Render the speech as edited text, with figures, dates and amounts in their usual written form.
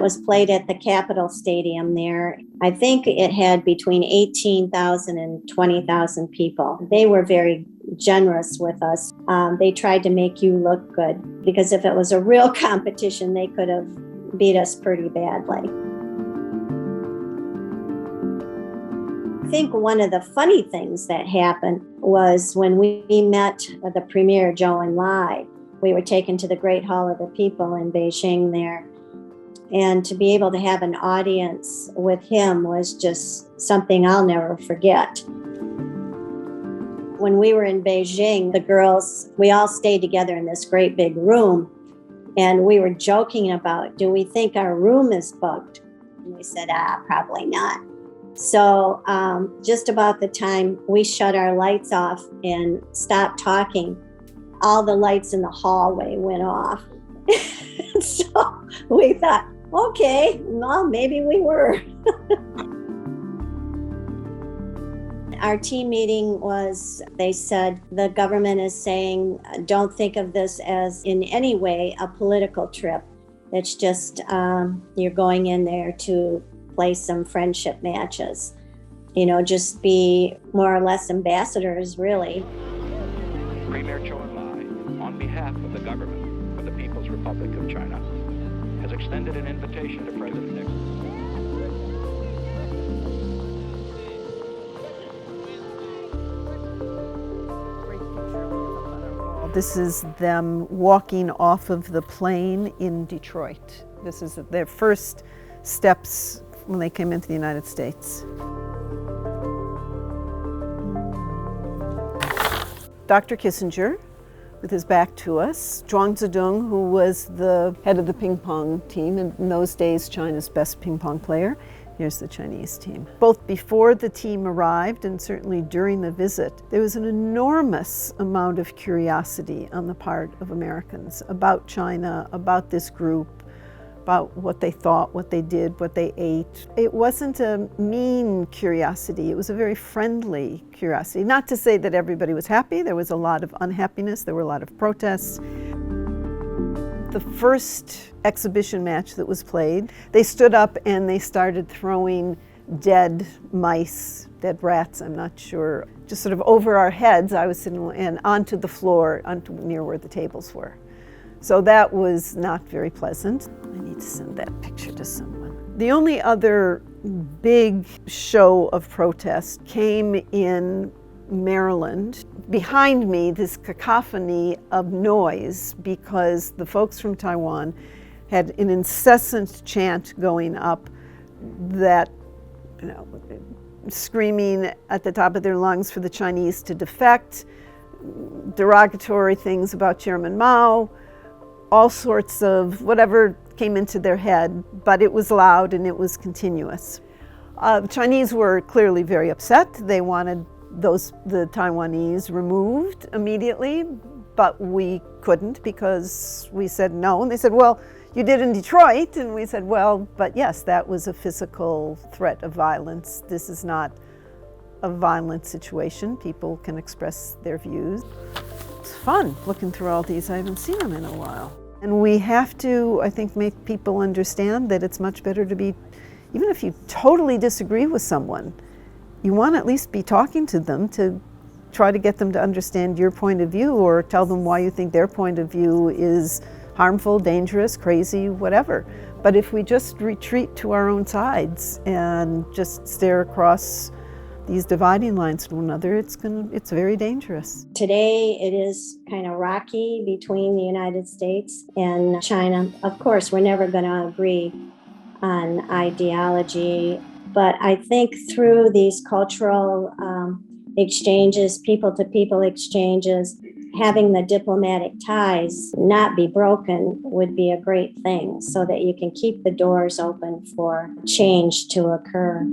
It was played at the Capitol Stadium there. I think it had between 18,000 and 20,000 people. They were very generous with us. They tried to make you look good, because if it was a real competition, they could have beat us pretty badly. I think one of the funny things that happened was when we met the premier, Zhou Enlai. We were taken to the Great Hall of the People in Beijing there. And to be able to have an audience with him was just something I'll never forget. When we were in Beijing, the girls, we all stayed together in this great big room. And we were joking about, do we think our room is bugged? And we said, probably not. So just about the time we shut our lights off and stopped talking, all the lights in the hallway went off. So we thought, okay, well, maybe we were. Our team meeting was, they said, the government is saying, don't think of this as in any way a political trip. It's just you're going in there to play some friendship matches. You know, just be more or less ambassadors, really. Premier Zhou Enlai, on behalf of the government of the People's Republic of China, has extended an invitation to President Nixon. This is them walking off of the plane in Detroit. This is their first steps when they came into the United States. Dr. Kissinger, with his back to us. Zhuang Zedong, who was the head of the ping-pong team, in those days China's best ping-pong player. Here's the Chinese team. Both before the team arrived and certainly during the visit, there was an enormous amount of curiosity on the part of Americans about China, about this group, about what they thought, what they did, what they ate. It wasn't a mean curiosity, it was a very friendly curiosity. Not to say that everybody was happy, there was a lot of unhappiness, there were a lot of protests. The first exhibition match that was played, they stood up and they started throwing dead mice, dead rats, I'm not sure, just sort of over our heads. I was sitting and onto the floor, near where the tables were. So that was not very pleasant. I need to send that picture to someone. The only other big show of protest came in Maryland. Behind me, this cacophony of noise, because the folks from Taiwan had an incessant chant going up that, you know, screaming at the top of their lungs for the Chinese to defect, derogatory things about Chairman Mao, all sorts of whatever came into their head, but it was loud and it was continuous. The Chinese were clearly very upset. They wanted the Taiwanese removed immediately, but we couldn't because we said no. And they said, well, you did in Detroit. And we said, well, but yes, that was a physical threat of violence. This is not a violent situation. People can express their views. It's fun looking through all these. I haven't seen them in a while. And we have to, I think, make people understand that it's much better to be, even if you totally disagree with someone, you want to at least be talking to them to try to get them to understand your point of view, or tell them why you think their point of view is harmful, dangerous, crazy, whatever. But if we just retreat to our own sides and just stare across these dividing lines to one another, it's very dangerous. Today it is kind of rocky between the United States and China. Of course, we're never going to agree on ideology, but I think through these cultural exchanges, people-to-people exchanges, having the diplomatic ties not be broken would be a great thing, so that you can keep the doors open for change to occur.